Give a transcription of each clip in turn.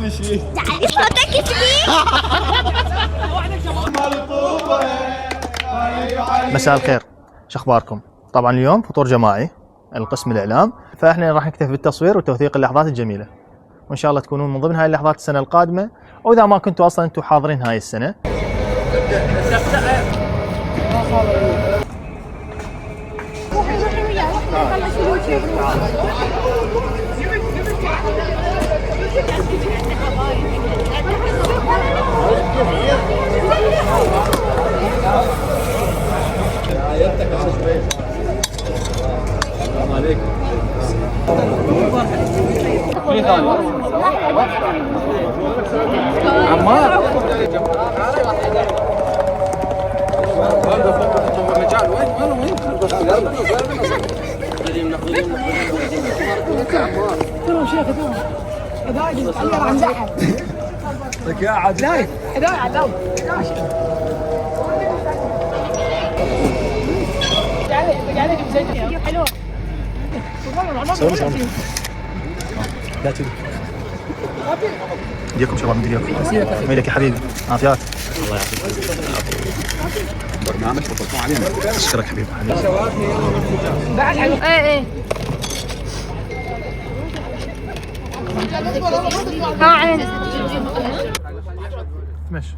بشي صوتك كبير. مساء الخير، شو اخباركم؟ طبعا اليوم فطور جماعي القسم الاعلام، فاحنا راح نكتفي بالتصوير وتوثيق اللحظات الجميله، وان شاء الله تكونون من ضمن هاي اللحظات السنه القادمه، او اذا ما كنتوا اصلا انتم حاضرين هاي السنه. عمار لا تجي ديكم شباب، مدري ياكم ميلك يا حبيبي، عافيات. الله يعافيك. برنامج فطرتوا علينا. اشكرك حبيبي. ايه ها ماشي.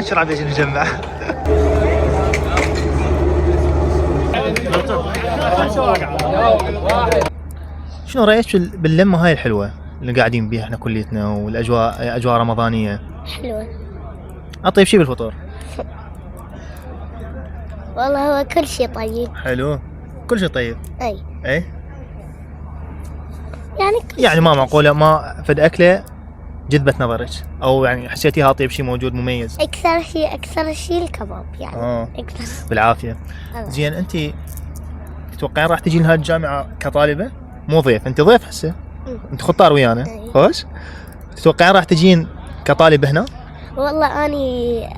شو راح نجي نجمع؟ شنو رايك باللمه هاي الحلوه اللي قاعدين بيها احنا كليتنا، والاجواء اجواء رمضانيه حلوة. اطيب شيء بالفطور؟ والله هو كل شيء طيب. حلو، كل شيء طيب. اي اي يعني يعني ما معقوله ما فد اكله جذبت نظرك، او يعني حسيتيها اطيب شيء موجود مميز؟ اكثر شيء الكباب يعني. اكثر. بالعافيه. زين، انت تتوقعين راح تجين هذه الجامعه كطالبه؟ مو ضيف، انت ضيف هسه، انت خطار ويانا. خوش. تتوقعين راح تجين كطالبه هنا؟ والله اني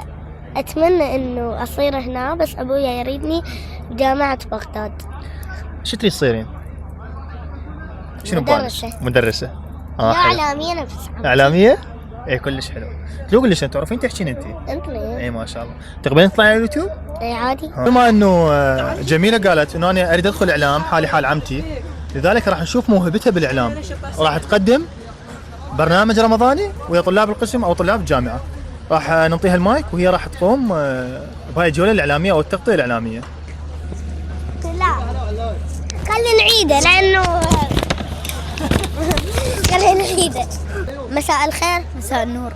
اتمنى انه اصير هنا، بس ابويا يريدني بجامعة بغداد. شو تريد تصيرين؟ شنو مدرسة. مدرسة. لا حلو. اعلامية نفس اعلامية؟ اي كلش حلو. لو قلش انت تعرفين تحكين انت؟ انت ليه؟ اي ما شاء الله. تقبلين تطلعين على اليوتيوب؟ اي عادي. بما انه جميلة قالت انه انا اريد ادخل اعلام حالي حال عمتي، لذلك راح نشوف موهبتها بالاعلام، راح تقدم برنامج رمضاني ويا طلاب القسم او طلاب الجامعة، راح نعطيها المايك وهي راح تقوم بهاي الجولة الاعلامية او التغطية الاعلامية. لا خلي نعيده لانه خلي نعيده. مساء الخير. مساء النور.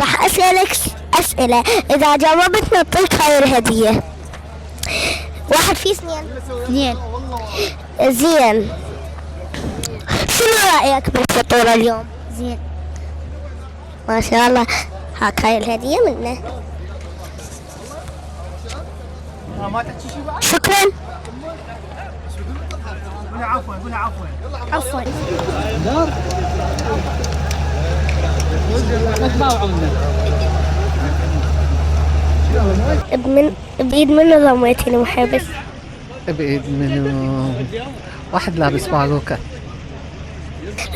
راح اسألك اسئلة، اذا جاوبت نعطيك هاي الهدية. واحد في اثنين. زين، شنو رأيك بالفطور اليوم؟ زين ما شاء الله. هاك هاي الهدية منه. شكرا. عفوا. عفوا. بإيد منو ضميتي المحبس؟ بإيد منو؟ واحد لابس باروكة.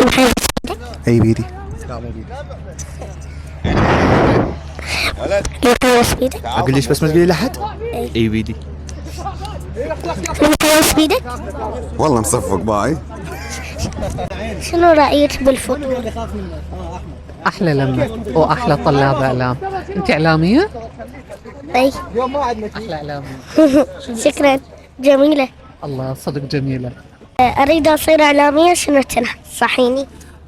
المحبس اي بيدي. المقياس بيدك؟ اقول ليش بس ما تقولي لحد؟ اي بيدي. المقياس بيدك؟ والله مصفق باي. شنو رأيك بالفطور؟ أحلى لمة وأحلى طلاب إعلام. أنت إعلامية؟ اي أحلى إعلامية. شكرا، جميلة. الله صدق جميلة. أريد أصير إعلامية، شنو تنصحيني؟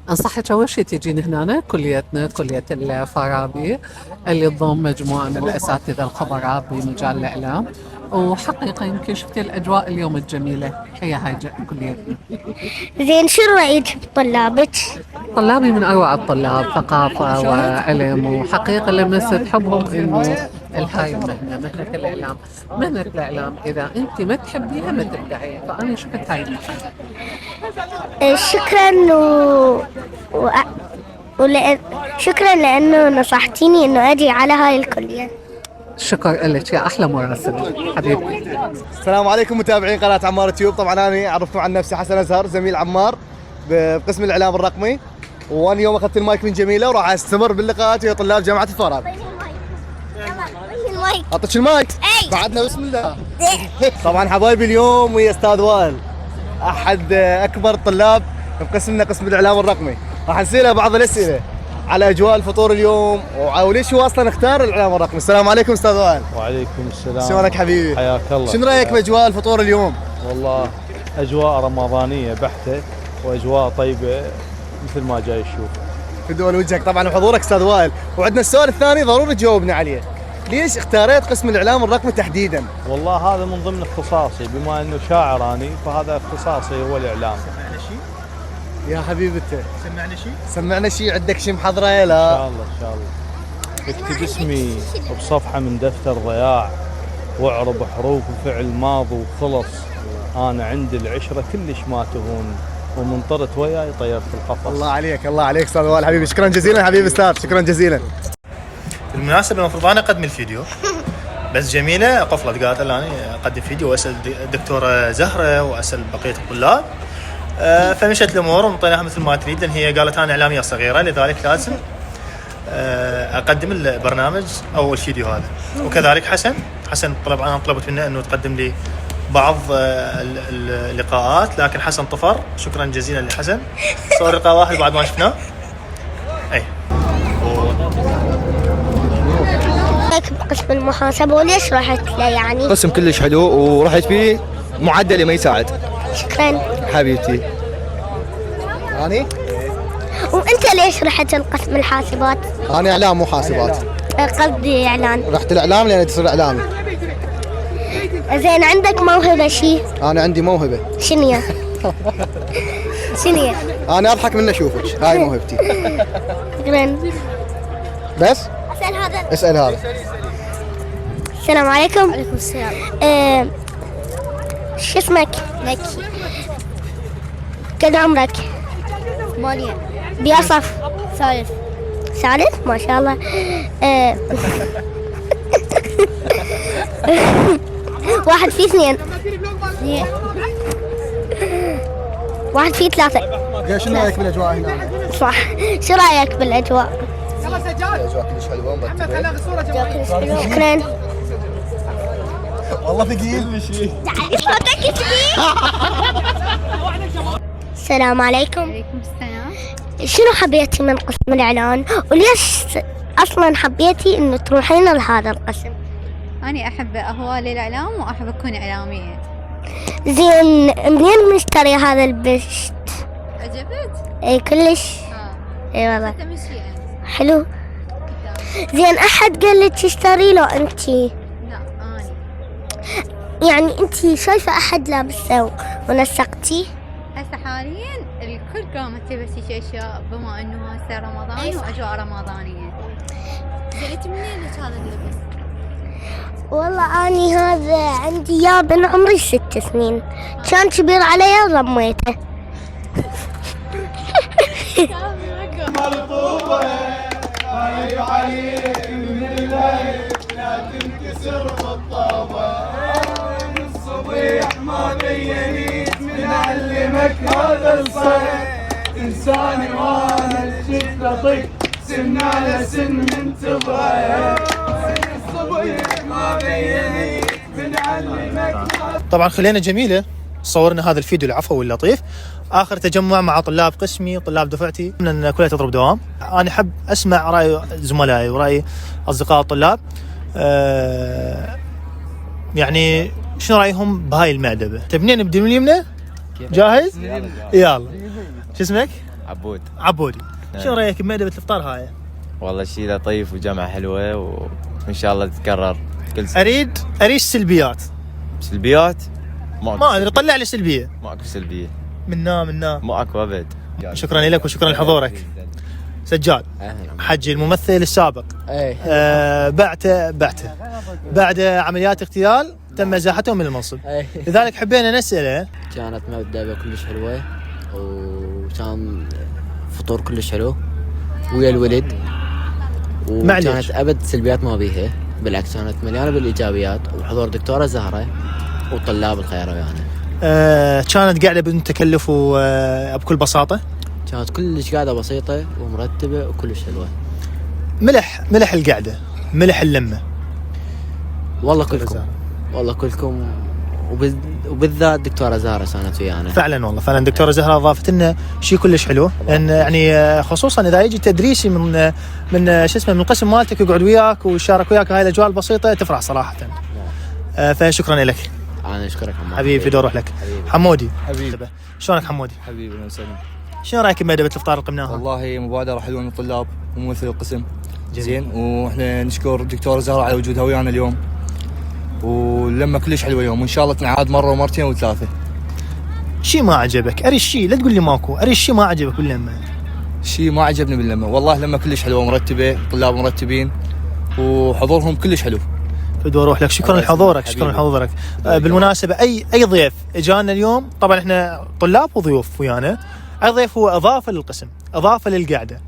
أنصحك أول شيء تجين هنا كليتنا، كلية الفارابي اللي تضم مجموعة من الأساتذة الخبراء بمجال الإعلام، وحقيقة يمكن شفتي الأجواء اليوم الجميلة، هي هاي كليتنا. زين، شو رأيك بطلابك؟ طلابي من أروع الطلاب، ثقافة وعلم، وحقيقة لمست حبهم إنه هاي المهنة، مهنة الإعلام. مهنة الإعلام إذا أنت ما تحبيها ما تبدعيها، فأنا شفت هاي المهنة. شكرا شكرا لأنه نصحتيني إنه أجي على هاي الكلية. شكر لك يا احلى مراسل حبيبتي. السلام عليكم متابعين قناة عمار تيوب. طبعا انا عرفتكم عن نفسي حسن ازهر زميل عمار بقسم الاعلام الرقمي، وانا اليوم اخذت المايك من جميله وراح استمر باللقاءات ويا طلاب جامعه الفاراب. اعطيك المايك بعدنا بسم الله. طبعا حبايبي اليوم ويا استاذ وائل احد اكبر الطلاب بقسمنا قسم الاعلام الرقمي، راح نساله بعض الاسئله على اجواء الفطور اليوم وليش هو اصلا اختار الاعلام الرقمي. السلام عليكم استاذ وائل. وعليكم السلام. شلونك حبيبي؟ حياك الله. شنو رايك باجواء الفطور اليوم؟ والله اجواء رمضانيه بحته واجواء طيبه مثل ما جاي تشوف. في دول وجهك طبعا وحضورك استاذ وائل. وعندنا السؤال الثاني ضروري تجاوبنا عليه، ليش اختاريت قسم الاعلام الرقمي تحديدا؟ والله هذا من ضمن اختصاصي، بما انه شاعر اني فهذا اختصاصي هو الاعلام. سمعنا شيء؟ يا حبيبتي سمعنا شيء؟ سمعنا شيء، عندك شيء محضره يا ان لا؟ شاء الله ان شاء الله. اكتب اسمي بصفحه من دفتر ضياع واعرب حروف وفعل ماض وخلص. انا عندي العشره كلش ما تهون ومن طرت وياي طيرت القفص. الله عليك الله عليك استاذ وائل حبيبي، شكرا جزيلا حبيبي استاذ، شكرا جزيلا. بالمناسبة المفروض انا اقدم الفيديو، بس جميلة قفلت قالت لا انا اقدم فيديو واسال الدكتورة زهرة واسال بقية الطلاب. فمشت الامور وانطيناها مثل ما تريد، لان هي قالت انا اعلامية صغيرة لذلك لازم اقدم البرنامج او الفيديو هذا. وكذلك حسن انا طلبت منه انه تقدم لي بعض اللقاءات، لكن حسن طفر. شكرا جزيلا لحسن، صور لقاء واحد بعد ما شفناه. اي بقسم المحاسبة وليش رحت له يعني؟ قسم كلش حلو ورحت فيه معدلي ما يساعد. شكرا حبيبتي. اني وانت ليش رحت القسم الحاسبات؟ انا اعلام مو حاسبات. قصدي اعلان. رحت الاعلام لان تصير اعلامي. زين عندك موهبة شيء؟ انا عندي موهبه. شنو هي؟ شنو هي؟ انا اضحك من اشوفك، هاي موهبتي. شكرا. بس اسال هذا. اسال هذا. السلام عليكم. وعليكم السلام. شو اسمك؟ مكي. قد عمرك؟ 8. بيا صف؟ ثالث. ثالث؟ ما شاء الله. واحد في 2. 2. واحد في 3. شنو رايك بالاجواء هنا؟ صح. شو رايك بالاجواء؟ الاجواء كلش حلوه مرتبه. شكرا. والله ثقيل. صوتك ثقيل. السلام عليكم. وعليكم السلام. شنو حبيتي من قسم الاعلان وليش اصلا حبيتي انه تروحين لهذا القسم؟ أنا أحب أهوال الإعلام وأحب أكون إعلامية. زين منين مشتري هذا البشت؟ عجبت؟ اي كلش. اي والله تمشي أنت. حلو. زين احد قال لك تشتري له انتي؟ لا أنا. يعني انتي شايفه احد لابسه ونسقتي؟ هسه حاليا الكل قامت تلبس اشياء بما انه هسه رمضان واجواء رمضانيه. زين انت منين لك هذا اللبس؟ والله اني هذا عندي اياه من عمري 6 سنين، كان كبير علي ضميته. ما بينيت من علمك هذا الصيد انساني وانا الشدة طق سن على سن منتظره الصبيح ما بينيت من علمك. طبعا خلينا جميله صورنا هذا الفيديو العفوي اللطيف، اخر تجمع مع طلاب قسمي طلاب دفعتي من كليه تضرب دوام. انا احب اسمع راي زملائي وراي اصدقاء الطلاب، يعني شنو رايهم بهاي المأدبه. تبنين نبدي من اليمنى؟ جاهز؟ يلا. شو اسمك؟ عبودي. شنو رايك بمأدبه الافطار هاي؟ والله شيء لطيف وجمعة حلوة وإن شاء الله تتكرر كل سنة. أريد سلبيات. ما أدري، طلع لي سلبية. ماكو سلبية. منا ماكو أبد. شكرا لك وشكرا لحضورك. سجاد حجي الممثل السابق. بعد عمليات اغتيال تم ازاحته من المنصب. لذلك حبينا نسأله. كانت مأدبة كلش حلوة وكان فطور كلش حلو ويا الولد، وكانت ابد سلبيات ما بيها بالعكس كانت مليانة بالإيجابيات، وبحضور دكتورة زهرة وطلاب الخيرويانة. كانت قاعدة بدون تكلف وبكل بساطة؟ كانت كلش قاعدة بسيطة ومرتبة وكلش حلوة. ملح القعدة، ملح اللمة. والله كلكم وبالذات دكتورة زهرة كانت ويانا. فعلا والله فعلا دكتورة زهرة اضافت لنا شيء كلش حلو، لان يعني خصوصا اذا يجي تدريسي من شو اسمه من القسم مالتك يقعد وياك ويشارك وياك هاي الاجواء البسيطة تفرح صراحة. فشكرا لك. انا اشكرك حمودي حبيبي، في دور روح لك حمودي. حبيبي شلونك حمودي؟ حبيبي وسلم. شنو رايك بمدبة الافطار اللي قمناها؟ والله مبادرة حلوة من الطلاب وممثل القسم. زين، واحنا نشكر الدكتورة زهرة على وجودها ويانا اليوم، ولما كلش حلوة اليوم، وان شاء الله تنعاد مرة ومرتين وثلاثة. شيء ما عجبك؟ اري الشيء، لا تقول لي ماكو، اري الشيء ما عجبك باللمة. شيء ما عجبني باللمة، والله لما كلش حلوة مرتبة، طلاب مرتبين وحضورهم كلش حلو. بدي اروح لك. شكرا لحضورك، شكرا لحضورك. بالمناسبة اي ضيف اجانا اليوم، طبعا احنا طلاب وضيوف ويانا، اي ضيف هو اضافة للقسم، اضافة للقعدة،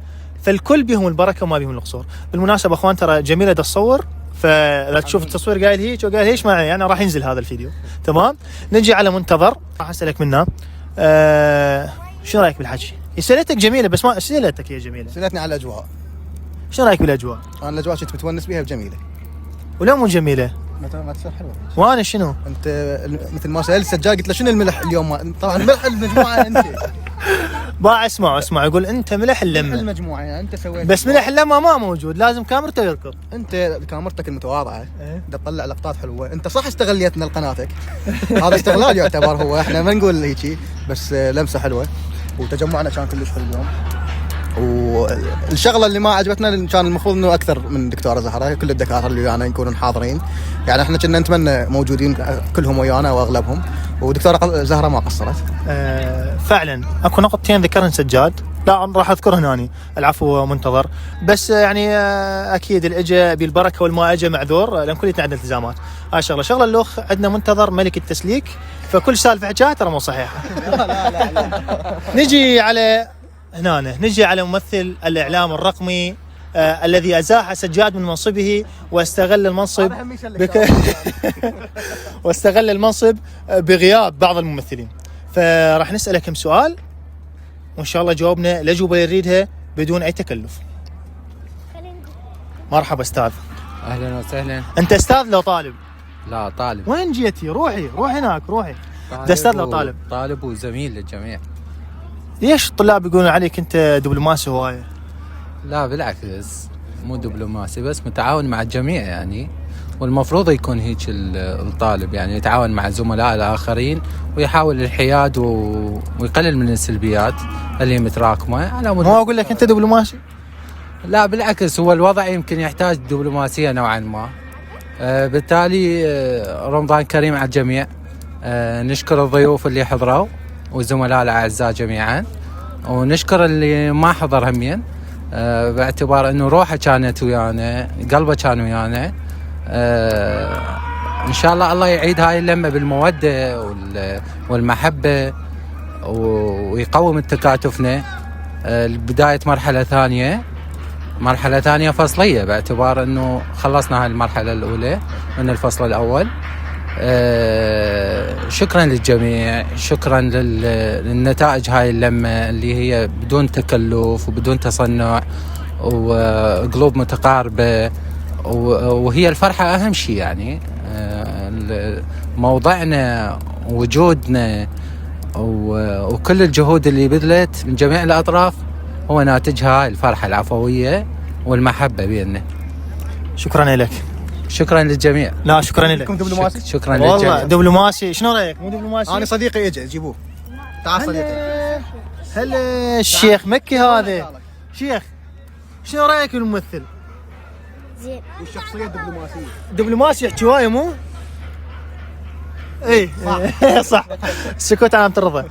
فالكل بيهم البركة وما بيهم القصور. بالمناسبة اخوان ترى جميلة تصور، فلا تشوف التصوير قايل هيك وقايل هيش معي، يعني راح ينزل هذا الفيديو. تمام، نجي على منتظر، راح اسالك منه شنو رايك بالحكي؟ سالتك جميلة بس ما سالتك يا جميلة. سالتني على الاجواء. شنو رايك بالاجواء؟ انا الاجواء كنت متونس بيها بجميله. ولا مو جميلة؟ ما تصير حلوه. وانا شنو؟ انت مثل ما سالت سجاد قلت له شنو الملح اليوم؟ طبعا ملح المجموعه انت. ما اسمع يقول انت ملح اللمه. ملح المجموعه يعني انت سويت، بس ملح اللمه ما موجود، لازم كاميرته يركض. انت كاميرتك المتواضعه بدك تطلع لقطات حلوه. انت صح استغليتنا لقناتك. هذا استغلال يعتبر، هو احنا ما نقول هيك، بس لمسه حلوه وتجمعنا كان كلش حلو اليوم. والشغله اللي ما عجبتنا كان المفروض انه اكثر من دكتوره زهره، كل الدكاتره اللي ويانا يكونون حاضرين، يعني احنا كنا نتمنى موجودين كلهم ويانا واغلبهم، ودكتوره زهره ما قصرت. فعلا اكو نقطتين ذكرن سجاد، لا راح اذكرهن اني، العفو منتظر، بس يعني اكيد الاجا بالبركه والما اجا معذور، لان كليتنا عندنا التزامات. هاي شغله الاخ عندنا منتظر ملك التسليك، فكل سالفه حكايه ترى مو صحيحه. لا. نجي على ممثل الاعلام الرقمي الذي ازاح سجاد من منصبه واستغل المنصب بغياب بعض الممثلين. فراح نسأله كم سؤال وان شاء الله جاوبنا الاجوبه اللي نريدها بدون اي تكلف. مرحبا استاذ. اهلا وسهلا. انت استاذ لو طالب؟ لا طالب. وين جيتي؟ روحي هناك روحي. ده استاذ لو طالب؟ طالب وزميل للجميع. ليش الطلاب يقولون عليك انت دبلوماسي هوايه؟ لا بالعكس، مو دبلوماسي بس متعاون مع الجميع يعني، والمفروض يكون هيك الطالب، يعني يتعاون مع الزملاء الآخرين ويحاول الحياد ويقلل من السلبيات اللي متراكمة على مود. ما أقول لك أنت دبلوماسي؟ لا بالعكس، هو الوضع يمكن يحتاج دبلوماسية نوعا ما. بالتالي رمضان كريم على الجميع. نشكر الضيوف اللي حضروا والزملاء الأعزاء جميعا، ونشكر اللي ما حضر همين، باعتبار أنه روحه كانت ويانا، قلبه كان ويانا. إن شاء الله يعيد هاي اللمة بالمودة والمحبة ويقوم التكاتفنا. بداية مرحلة ثانية فصلية، باعتبار أنه خلصنا هاي المرحلة الأولى من الفصل الأول. شكرا للجميع، شكرا للنتائج هاي اللمة اللي هي بدون تكلف وبدون تصنع وقلوب متقاربة، وهي الفرحة أهم شيء يعني. موضعنا ووجودنا وكل الجهود اللي بذلت من جميع الأطراف هو ناتجها الفرحة العفوية والمحبة بيننا. شكرا لك. شكرا للجميع. لا شكرا لك. شكرا للجميع. والله دبلوماسي. شنو رايك؟ مو دبلوماسي؟ انا صديقي اجى جيبوه. تعال صديقي. هلا الشيخ مكي هذا. شيخ شنو رايك بالممثل؟ زين. والشخصيه الدبلوماسيه. دبلوماسي يحكي هوايه مو؟ اي صح. السكوت علامة الرضا.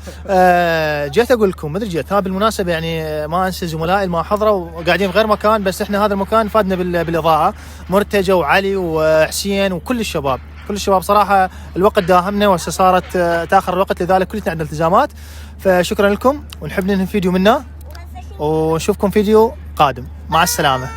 جيت اقول لكم ما ادري جيت بالمناسبه، يعني ما انسى زملائي ما حضروا وقاعدين في غير مكان، بس احنا هذا المكان فادنا بالاضاءه، مرتجى وعلي وحسين وكل الشباب صراحه. الوقت داهمنا وصارت تاخر الوقت، لذلك كلنا عندنا التزامات. فشكرا لكم ونحب ننهي الفيديو منا ونشوفكم فيديو قادم. مع السلامه.